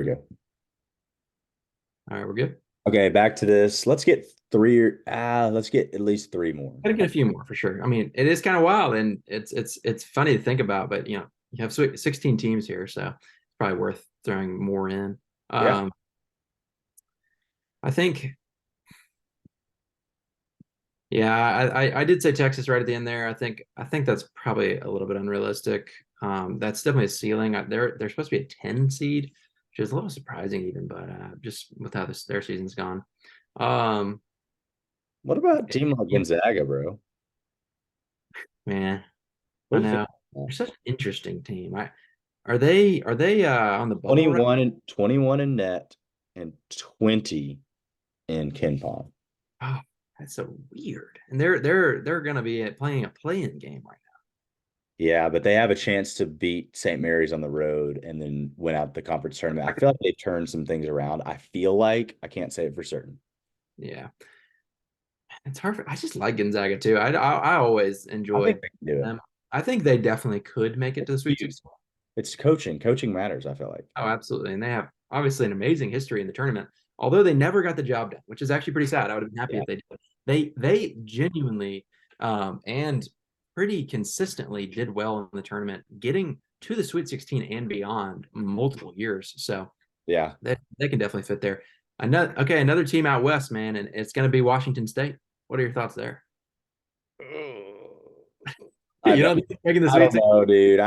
we go. All right, we're good. Okay, back to this. Let's get let's get at least three more. Gotta get a few more for sure. I mean, it is kind of wild and it's funny to think about, but you have 16 teams here, so it's probably worth throwing more in. Yeah. Um, I think, yeah, I did say Texas right at the end there. I think that's probably a little bit unrealistic. That's definitely a ceiling. They're supposed to be a 10 seed, which is a little surprising even, but just with how their season's gone. Um, What about a team like Gonzaga, bro? man, What I do you think? know they're such an interesting team. Are they on the bubble right? 21 in net and 20 in Ken Palm. Oh, that's so weird. And they're gonna be playing a play-in game right Yeah, but they have a chance to beat St. Mary's on the road and then win out the conference tournament. I now. feel like they've turned some things around. I feel like I can't say it for certain. Yeah, it's hard. I just like Gonzaga too. I always I think enjoyed they can do it. them. I think they definitely could make it to the It's Sweet huge. 16. It's coaching. Coaching matters, I feel like. Oh, absolutely. And they have obviously an amazing history in the tournament. Although they never got the job done, which is actually pretty sad. I would have been happy Yeah. if they did. They genuinely and pretty consistently did well in the tournament, getting to the Sweet 16 and beyond multiple years. So Yeah. they can definitely fit there. Another team out west, man, and it's going to be Washington State. What are your thoughts there? I You know. know, making the I Sweet don't 16. know, dude.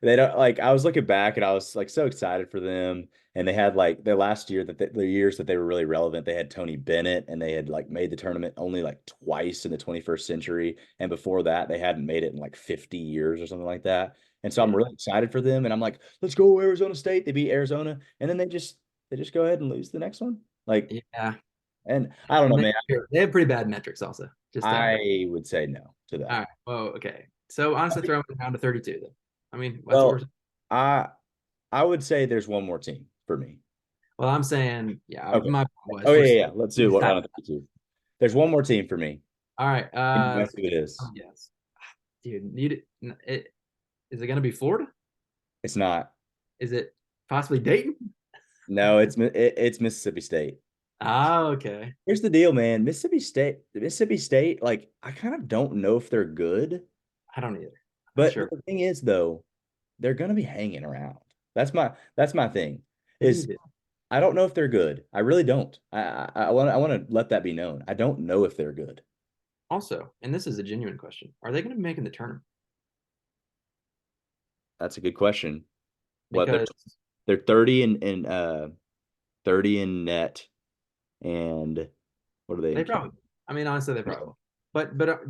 They don't like. I was looking back and I was like so excited for them. And they had like their last year the years that they were really relevant. They had Tony Bennett and they had like made the tournament only like twice in the 21st century. And before that, they hadn't made it in like 50 years or something like that. And so I'm Yeah, really excited for them. And I'm like, let's go Arizona State. They beat Arizona, and then they just go ahead and lose the next one. Like, yeah, and I don't know, and man. they have pretty bad metrics also. Just I would say no to all that. right. Well, okay. So honestly, throw it down to 32 then. I mean, that's what we're. Well, I I would say there's one more team for me. Well, I'm saying, yeah, Okay. my Oh was yeah, we're yeah. Let's do what round of 32. There's one more team for me. all right. Can you guess who it is? Yes, dude. Is it going to be Florida? It's not. Is it possibly Dayton? No, it's Mississippi State. Ah, okay. Here's the deal, man. Mississippi State, like I kind of don't know if they're good, I don't either. I'm not but sure. the thing is though, they're gonna be hanging around. That's my thing. Maybe you Is did. I don't know if they're good. I really don't. I want to let that be known. I don't know if they're good. Also, and this is a genuine question: are they going to be making the tournament? That's a good question. What Because they're 30 in 30 in net, and what are they in they Ken? probably. I mean, honestly, they probably. Will. But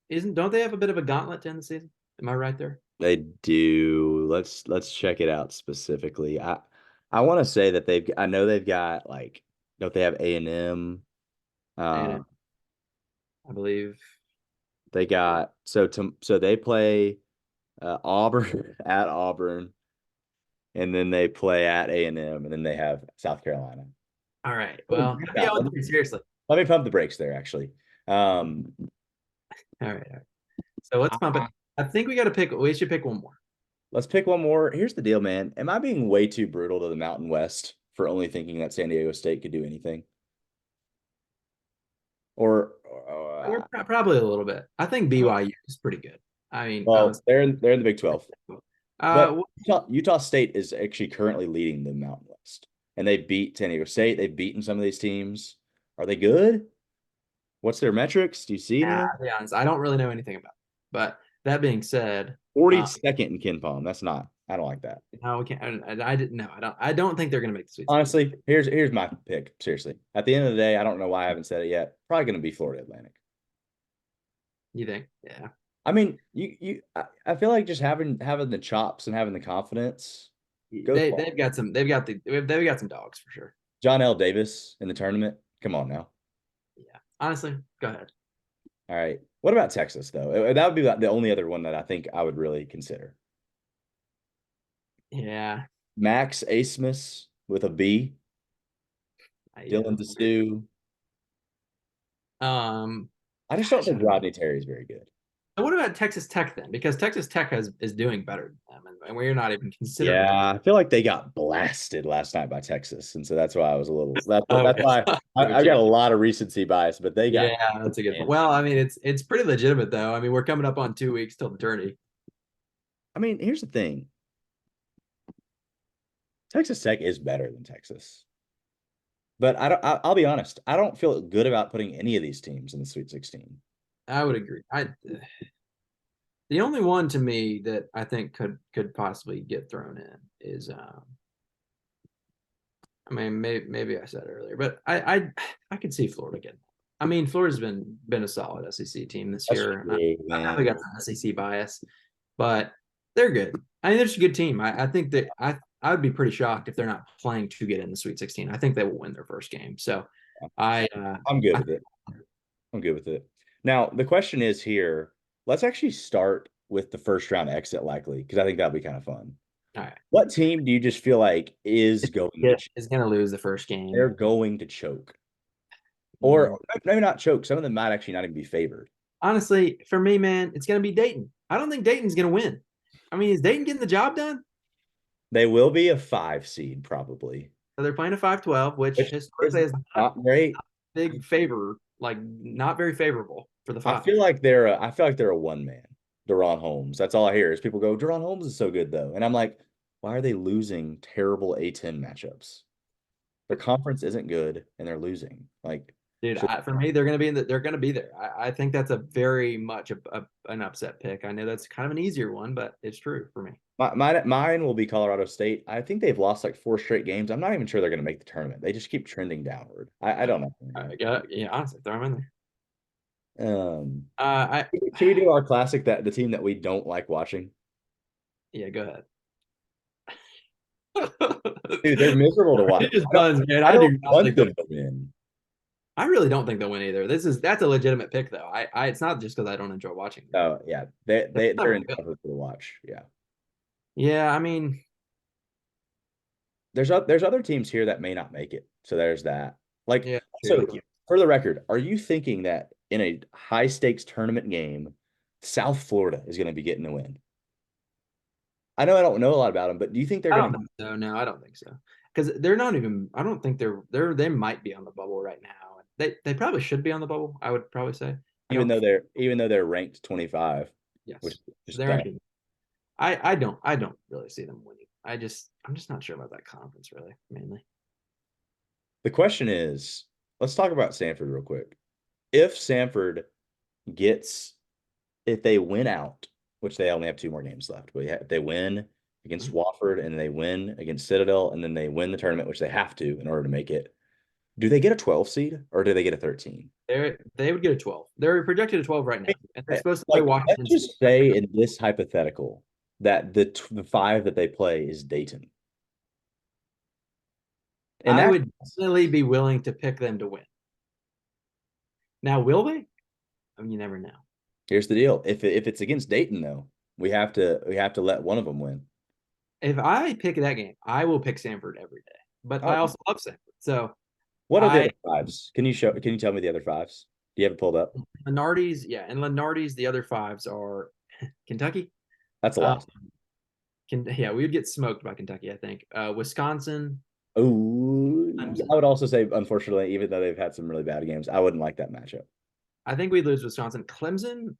isn't don't they have a bit of a gauntlet to end the season? Am I right there? They do. Let's check it out specifically. I want to say that I know they've got like don't they have A&M? And Uh I believe. they got so they play Auburn at Auburn, and then they play at A&M, and then they have South Carolina. All right. Oh, Well, yeah, seriously. let me pump the brakes there, actually. Um, All right. All right. So let's pump it. I think we got to pick. We should pick one more. let's pick one more. Here's the deal, man. Am I being way too brutal to the Mountain West for only thinking that San Diego State could do anything? Or We're probably a little bit. I think BYU is pretty good. I mean, well, they're in the Big 12. But uh, Utah State is actually currently leading the Mountain West. And they beat San Diego State. They've beaten some of these teams. Are they good? What's their metrics? Do you see yeah, anything? to be honest, I don't really know anything about it. But that being said, 42nd in Ken Palm. That's not. I don't like that. no, we can't. I didn't know. I don't think they're going to make the Sweet 16. Honestly, here's my pick. Seriously. At the end of the day, I don't know why I haven't said it yet. Probably going to be Florida Atlantic. You think? Yeah. I mean, I feel like just having the chops and having the confidence goes far. They've got some dogs for sure. John L. Davis in the tournament. Come on now. Yeah. Honestly, go ahead. All right. What about Texas though? That would be the only other one that I think I would really consider. Yeah. Max Asmus with a B. Yeah. Dylan DeStew. Um. I just don't Gosh, think Rodney Terry is very good. So what about Texas Tech then? Because Texas Tech is doing better than them, and we're not even considering them. Yeah, I feel like they got blasted last night by Texas, and so that's why I was a little. That's Okay. why I've got a lot of recency bias, but they got. Yeah, that's a good point. And Well, I mean, it's pretty legitimate though. I mean, we're coming up on 2 weeks till the tourney. I mean, here's the thing: Texas Tech is better than Texas, but I don't. I'll be honest. I don't feel good about putting any of these teams in the Sweet 16. I would agree. The only one to me that I think could possibly get thrown in is I mean maybe I said it earlier, but I could see Florida getting. I mean, Florida's been a solid SEC team this That's year. true, I man. probably got some SEC bias, but they're good. I mean, they're just a good team. I think that I would be pretty shocked if they're not playing to get in the Sweet 16. I think they will win their first game. So I I'm good I with it. I'm good with it. Now, the question is here, let's actually start with the first round exit likely, because I think that'll be kind of fun. all right. What team do you just feel like is going to Is going to lose the first they're game. going to choke? Mm. Or maybe not choke. Some of them might actually not even be favored. Honestly, for me, man, it's going to be Dayton. I don't think Dayton's going to win. I mean, is Dayton getting the job done? They will be a 5 seed probably, So they're playing a 5-12, which which is historically is not not great. big favor, like not very favorable for the five. I feel like they're a one man. Deron Holmes. That's all I hear is people go, Deron Holmes is so good though. And I'm like, why are they losing terrible A10 matchups? Their conference isn't good and they're losing. Like, Dude, should, for me, they're going to be in they're going to be there. I think that's a very much an upset pick. I know that's kind of an easier one, but it's true for me. mine will be Colorado State. I think they've lost like 4 straight games. I'm not even sure they're going to make the tournament. They just keep trending downward. I don't know, I man. got yeah, honestly, throw them in there. Um, I should we do our classic that the team that we don't like watching? yeah, go ahead. Dude, they're miserable to watch. It just buns, man. I I don't do not want think they'll. them to win. I really don't think they'll win either. That's a legitimate pick though. It's not just because I don't enjoy watching them. Oh yeah, they're insufferable to watch. Yeah, Yeah, I mean, there's other teams here that may not make it. So there's that. Like, yeah, so true. for the record, are you thinking that in a high stakes tournament game, South Florida is going to be getting the win? I know I don't know a lot about them, but do you think they're I going don't to? think so. No, I don't think so. Because they're not even. I don't think they might be on the bubble right now. They probably should be on the bubble. I would probably say. I don't. Even though they're ranked 25, which Yes, is just they're dumb. actually. I don't really see them winning. I'm just not sure about that conference really. Mainly. The question is, let's talk about Samford real quick. If Samford gets, if they win out, which they only have 2 more games left, but if they win against Mhm. Wofford and they win against Citadel and then they win the tournament, which they have to in order to make it, do they get a 12 seed or do they get a 13? They would get a 12. They're projected a 12 right now, and they're supposed to play Like, let's Washington State. just say in this hypothetical that the 5 that they play is Dayton. And I that would definitely be willing to pick them to win. Now, will they? I mean, you never know. here's the deal. If it's against Dayton though, we have to let one of them win. If I pick that game, I will pick Samford every day. But I Oh, also love Samford. So what are the I other fives? Can you tell me the other fives? Do you have it pulled up? Lenardi's, yeah, and Lenardi's, the other fives are Kentucky. That's a Uh, loss. yeah, we would get smoked by Kentucky, I think. Wisconsin, Oh, I Clemson. would also say, unfortunately, even though they've had some really bad games, I wouldn't like that matchup. I think we lose Wisconsin. Clemson,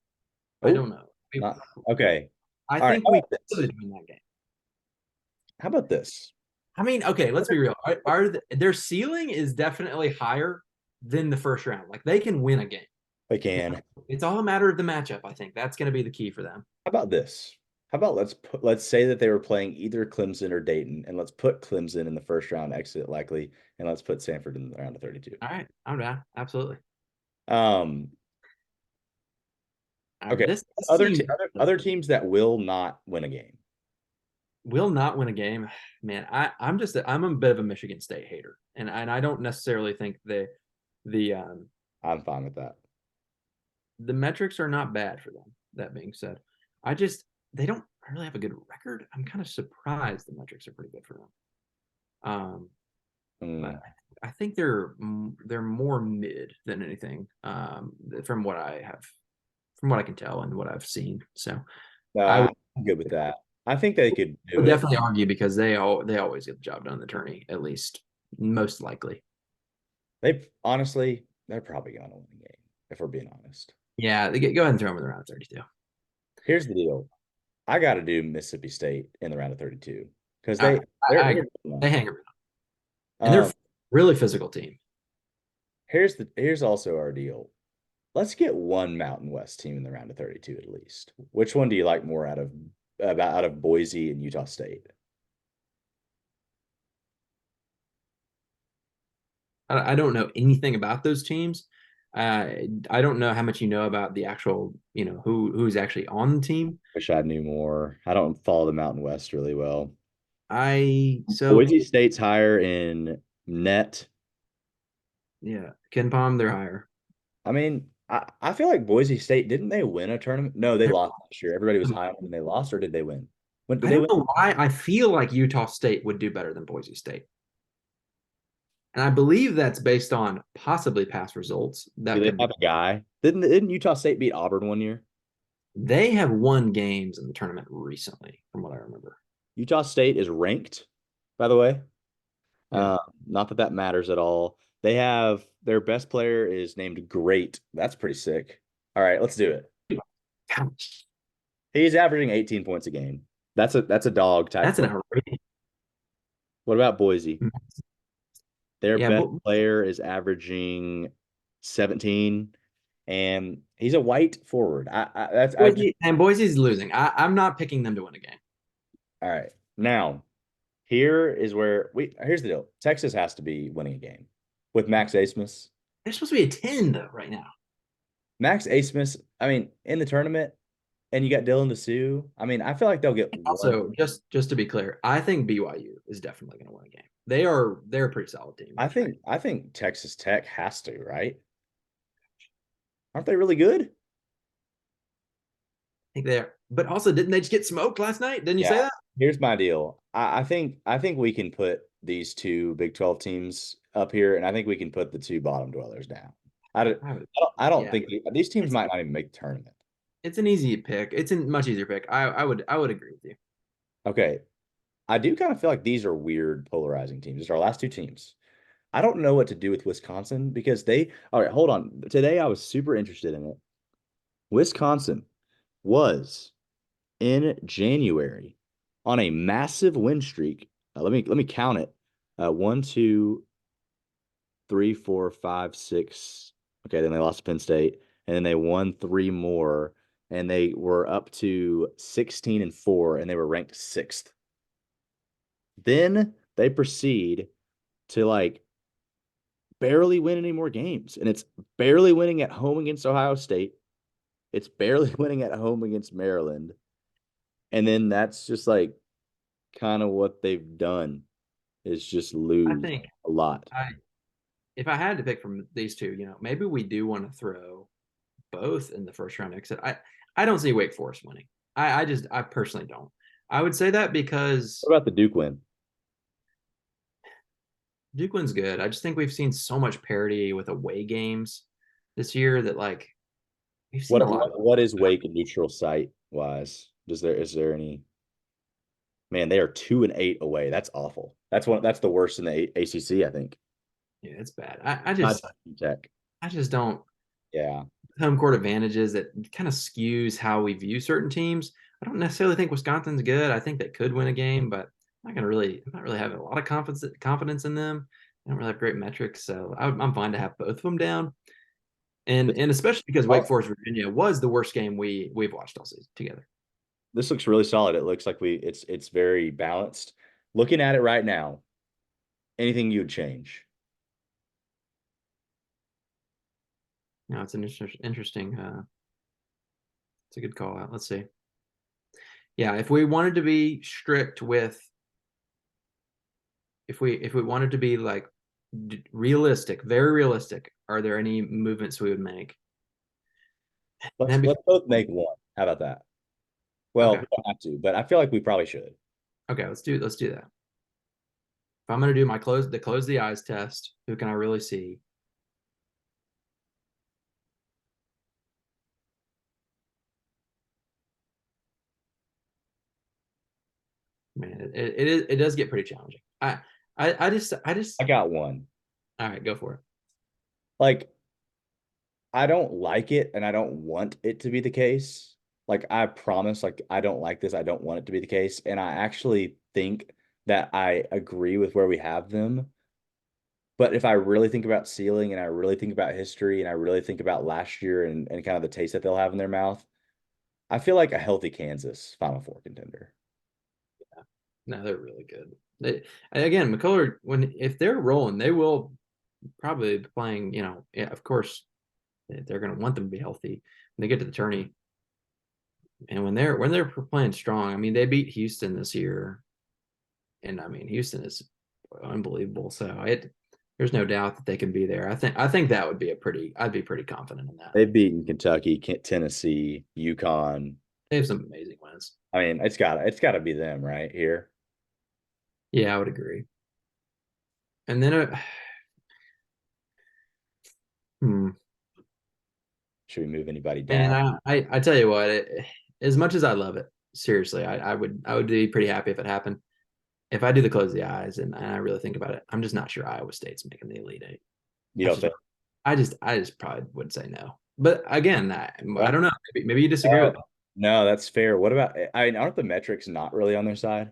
I Oh, don't know. not okay. I All right. think we could win that game. How about this? I mean, okay, let's be real. Their ceiling is definitely higher than the first round. Like they can win a game. We can. It's all a matter of the matchup. I think that's going to be the key for them. How about this? How about let's say that they were playing either Clemson or Dayton, and let's put Clemson in the first round exit likely, and let's put Samford in the round of 32. All right, I'm down. Absolutely. Um, All right, okay. this seems Other teams that will not win a game. will not win a game. Man, I'm a bit of a Michigan State hater, and I don't necessarily think the I'm fine with that. the metrics are not bad for them. That being said, I just they don't really have a good record. I'm kind of surprised the metrics are pretty good for them. But Mm. I think they're more mid than anything. From from what I can tell and what I've seen. So No, I would, I'm good with that. I think they could do would it. definitely argue because they always get the job done in the tourney, at least most likely. They honestly, they're probably going to win the game if we're being honest. Yeah, go ahead and throw them in the round of 32. Here's the deal. I got to do Mississippi State in the round of 32 because I, they're, I they're agree. They hang around, and they're um really physical team. here's also our deal. Let's get one Mountain West team in the round of 32 at least. Which one do you like more out of Boise and Utah State? I don't know anything about those teams. I don't know how much you know about the actual, who's actually on the team. Wish I knew more. I don't follow the Mountain West really well. I so Boise State's higher in net. yeah, Ken Palm, they're higher. I mean, I feel like Boise State, didn't they win a tournament? No, they lost last year. Everybody was high on them and they lost, or did they win? When did I they don't win? know why I feel like Utah State would do better than Boise State. And I believe that's based on possibly past results. Do That they could be. have a guy? Didn't Utah State beat Auburn one year? They have won games in the tournament recently, from what I remember. Utah State is ranked, by the way. Yeah. Uh, Not that that matters at all. They have their best player is named Great. That's pretty sick. All right, let's do it. Ouch. He's averaging 18 points a game. That's a dog type That's an player. outrageous. What about Boise? Their Yeah, best but player is averaging 17, and he's a white forward. I just Boise's losing. I'm not picking them to win a game. all right. Now, here is where here's the deal. Texas has to be winning a game with Max Asmus. They're supposed to be a 10 though right now. Max Asmus, I mean, in the tournament, and you got Dylan DeSue. I mean, I feel like they'll get one. Also, just to be clear, I think BYU is definitely going to win a game. They're a pretty solid team. I think Texas Tech has to, right? Aren't they really good? I think they're, but also didn't they just get smoked last night? Didn't you say Yeah. that? Here's my deal. I think we can put these two Big 12 teams up here, and I think we can put the two bottom dwellers down. I would, I don't yeah, think these teams it's might not even make the tournament. it's an easy pick. It's a much easier pick. I would agree with you. Okay. I do kind of feel like these are weird, polarizing teams. These are our last two teams. I don't know what to do with Wisconsin because all right, hold on. Today I was super interested in it. Wisconsin was in January on a massive win streak. Let me count it. One, two, three, four, five, six. Okay, then they lost to Penn State, and then they won three more, and they were up to 16-4, and they were ranked sixth. Then they proceed to like barely win any more games, and it's barely winning at home against Ohio State. It's barely winning at home against Maryland, and then that's just like kind of what they've done is just I lose think a lot. I if I had to pick from these two, maybe we do want to throw both in the first round exit. I don't see Wake Forest winning. I personally don't. I would say that because What about the Duke win? Duke wins good. I just think we've seen so much parity with away games this year that like we've seen a lot of What is Wake neutral site wise? Is there any? Man, they are 2-8 away. That's awful. That's the worst in the ACC, I think. yeah, it's bad. I Not just Tech. I just don't Yeah. home court advantages that kind of skews how we view certain teams. I don't necessarily think Wisconsin's good. I think they could win a game, but I'm not really having a lot of confidence in them. They don't really have great metrics, so I'm fine to have both of them down. And especially because Wake Oh, Forest Virginia was the worst game we've watched all season together. this looks really solid. It looks like it's very balanced. Looking at it right now, anything you'd change? It's an interesting. It's a good call out. Let's see. Yeah, if we wanted to be strict with, if we wanted to be like realistic, very realistic, are there any movements we would make? Let's Then let's both make one. How about that? Well, okay, we don't have to, but I feel like we probably should. okay, let's do that. If I'm gonna do my close the eyes test, who can I really see? Man, it does get pretty challenging. I just I got one. all right, go for it. Like, I don't like it and I don't want it to be the case. Like, I promise, like, I don't like this. I don't want it to be the case. And I actually think that I agree with where we have them. But if I really think about ceiling and I really think about history and I really think about last year and kind of the taste that they'll have in their mouth, I feel like a healthy Kansas Final Four contender. No, they're really good. Again, McCullough, if they're rolling, they will probably be playing. Yeah, of course, they're going to want them to be healthy when they get to the tourney. And when they're playing strong, I mean, they beat Houston this year, and I mean, Houston is unbelievable. So there's no doubt that they can be there. I think that would be I'd be pretty confident in that. They've beaten Kentucky, Tennessee, UConn. They have some amazing wins. I mean, it's got to be them right here. Yeah, I would agree. And then, hmm, Should we move anybody and down? I tell you what, as much as I love it, seriously, I would be pretty happy if it happened. If I do the close the eyes and I really think about it, I'm just not sure Iowa State's making the Elite Eight. You That's don't just think? I just probably would say no. But again, I Well, don't know. Maybe you disagree with me. no, that's fair. What about? I mean, aren't the metrics not really on their side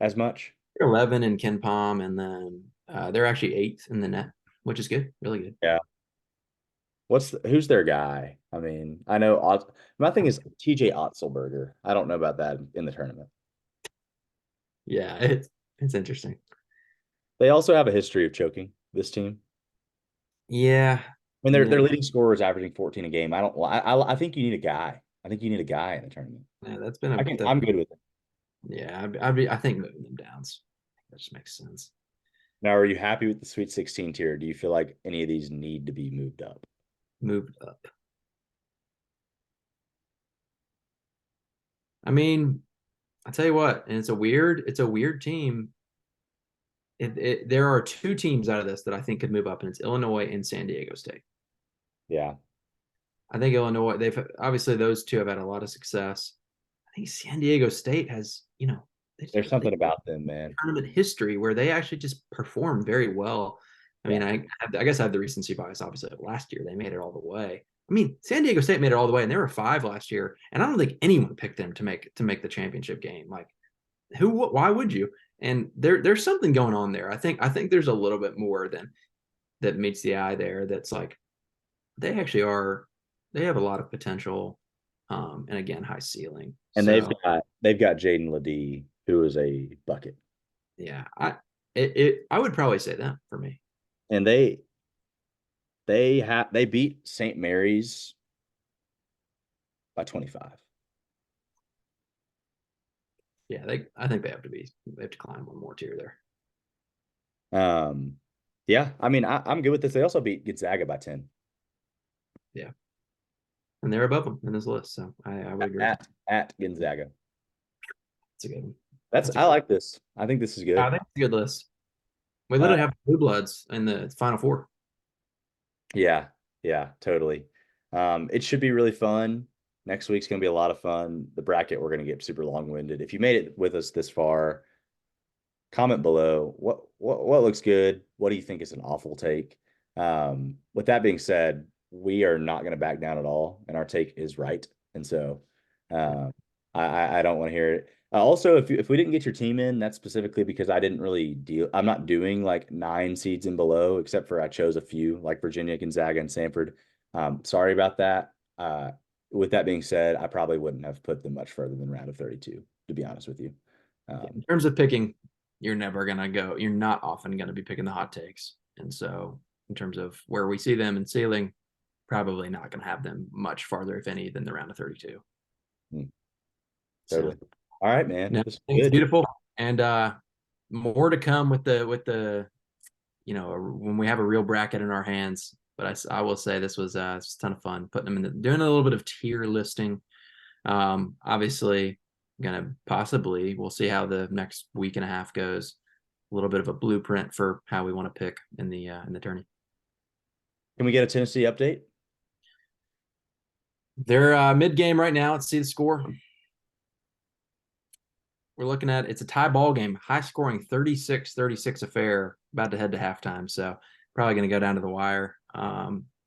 as much? They're 11 in Ken Palm, and then they're actually eighth in the net, which is good, really good. Yeah. Who's their guy? I mean, I know my thing is TJ Otzelberger. I don't know about that in the tournament. Yeah, it's interesting. They also have a history of choking, this team. Yeah, I mean, yeah, their leading scorer is averaging 14 a game. I think you need a guy. I think you need a guy in the tournament. yeah. I'm good with it. Yeah. I think moving them downs. That just makes sense. Now, are you happy with the Sweet 16 tier? Do you feel like any of these need to be moved up? Moved up. I mean, I tell you what, and it's a weird team. There are two teams out of this that I think could move up, and it's Illinois and San Diego State. Yeah. I think Illinois, they've obviously those two have had a lot of success. I think San Diego State has, There's they something about them, man. tournament history where they actually just perform very well. I Yeah. mean, I guess I have the recency bias. Obviously, last year they made it all the way. I mean, San Diego State made it all the way, and they were 5 last year, and I don't think anyone picked them to make the championship game. Like, who? Why would you? And there's something going on there. I think there's a little bit more than that meets the eye there. That's like they actually are. They have a lot of potential, and again, high ceiling. And So they've got Jaden Ledee, who is a bucket. yeah, I would probably say that for me. And they beat St. Mary's by 25. Yeah, I think they have to climb one more tier there. Um, yeah, I mean, I'm good with this. They also beat Gonzaga by 10 Yeah, and they're above them in this list, so I would agree. at Gonzaga. It's a good one. That's That's a I good. like this. I think this is I good. think it's a good list. We Uh, literally have blue bloods in the final four. yeah, yeah, totally. It should be really fun. Next week's gonna be a lot of fun. The bracket, we're gonna get super long-winded. If you made it with us this far, comment below what looks good. What do you think is an awful take? With that being said, we are not going to back down at all, and our take is right. And so, um, I don't want to hear it. Also, if we didn't get your team in, that's specifically because I didn't really deal. I'm not doing like 9 seeds and below, except for I chose a few like Virginia, Gonzaga, and Samford. Sorry about that. With that being said, I probably wouldn't have put them much further than round of 32, to be honest with you. In terms of picking, you're never gonna go. You're not often gonna be picking the hot takes, and so in terms of where we see them in ceiling, probably not gonna have them much farther, if any, than the round of 32. Hmm. So Totally. All right, man. no, I This is think it's good. beautiful, and more to come with the when we have a real bracket in our hands. But I will say this was a ton of fun putting them doing a little bit of tier listing. Obviously, gonna possibly we'll see how the next week and a half goes. A little bit of a blueprint for how we want to pick in the tourney. Can we get a Tennessee update? They're mid game right now. Let's see the score. we're looking at it's a tie ball game, high scoring 36-36 affair, about to head to halftime. So probably going to go down to the wire.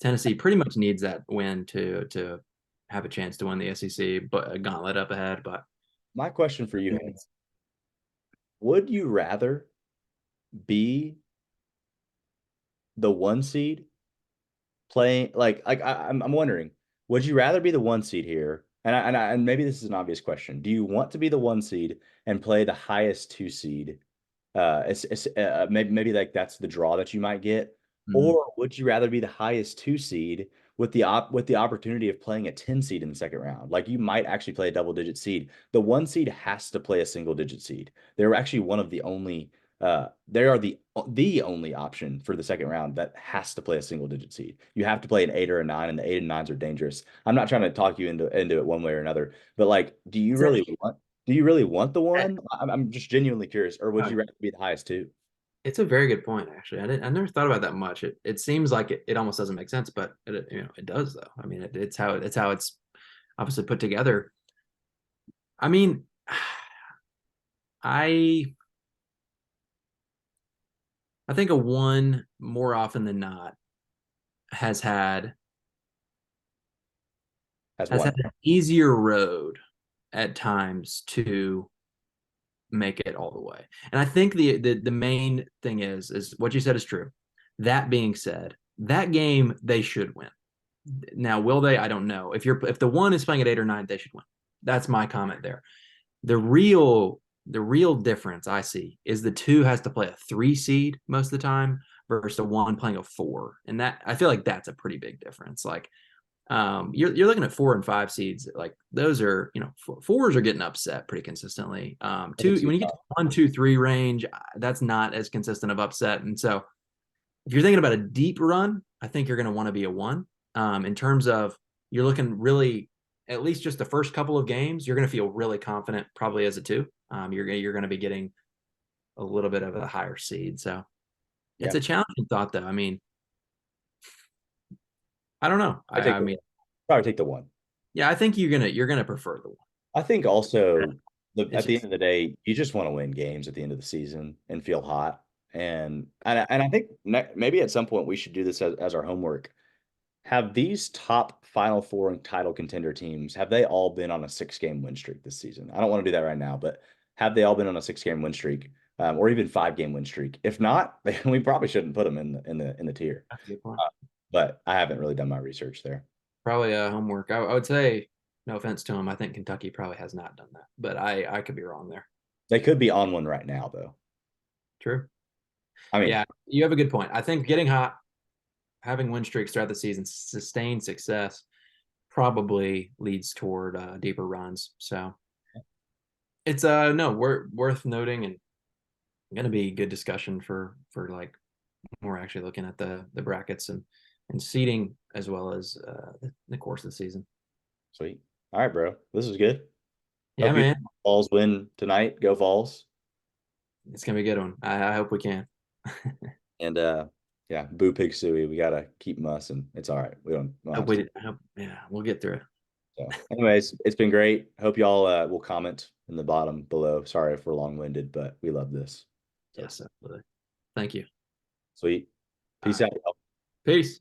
Tennessee pretty much needs that win to have a chance to win the SEC, but a gauntlet up ahead. But My question for you, Haynes, would you rather be the one seed playing I'm wondering, would you rather be the one seed here? And maybe this is an obvious question. Do you want to be the one seed and play the highest two seed? Maybe like that's the draw that you might get, mm, or would you rather be the highest two seed with the opportunity of playing a 10 seed in the second round? Like you might actually play a double digit seed. The one seed has to play a single digit seed. They're actually one of the only they are the only option for the second round that has to play a single digit seed. You have to play an 8 or a 9, and the 8 and 9s are dangerous. I'm not trying to talk you into it one way or another, but like, do you really want the one? I'm just genuinely curious, or would you rather be the highest two? it's a very good point, actually. I never thought about that much. It seems like it almost doesn't make sense, but it does though. I mean, it's obviously put together. I mean, I I think a one more often than not has had As has had one. an easier road at times to make it all the way. And I think the main thing is what you said is true. That being said, that game they should win. Now, will they? I don't know. If the one is playing at 8 or 9, they should win. That's my comment there. The real difference I see is the two has to play a 3 seed most of the time versus the one playing a 4, and that I feel like that's a pretty big difference. Like you're looking at 4 and 5 seeds, like those are fours are getting upset pretty consistently. I can Two see when you get to 1, 2, 3 range, that's not as consistent of upset, and so if you're thinking about a deep run, I think you're going to want to be a one. In terms of you're looking really at least just the first couple of games, you're going to feel really confident probably as a two. You're going to be getting a little bit of a higher seed, so it's yeah. a challenging thought though. I mean, I don't know. I take I the mean, one. Probably take the one. yeah, I think you're gonna prefer the one. I think also It's at the end just of the day, you just want to win games at the end of the season and feel hot. And I think maybe at some point we should do this as our homework. Have these top Final Four and title contender teams, have they all been on a 6 game win streak this season? I don't want to do that right now, but have they all been on a 6 game win streak, or even 5 game win streak? If not, we probably shouldn't put them in the tier. that's a good point. Uh, but I haven't really done my research there. Probably homework. I would say, no offense to him, I think Kentucky probably has not done that, but I could be wrong there. They could be on one right now, though. True. I mean, Yeah, you have a good point. I think getting hot, having win streaks throughout the season, sustained success probably leads toward deeper runs. So it's no worth noting and going to be good discussion for like we're actually looking at the brackets and seeding as well as the course of the season. sweet. All right, bro. This is good. Yeah, Hope you man, Vols win tonight. Go Vols. it's gonna be a good one. I hope we can. And yeah, boo pig suey. We gotta keep mussing. It's all right. We don't have to. Yeah, we'll get through it. So, anyways, it's been great. Hope y'all will comment in the bottom below. Sorry if we're long-winded, but we love this. So Yes, absolutely. Thank you. sweet. All Peace right. out, y'all. Peace.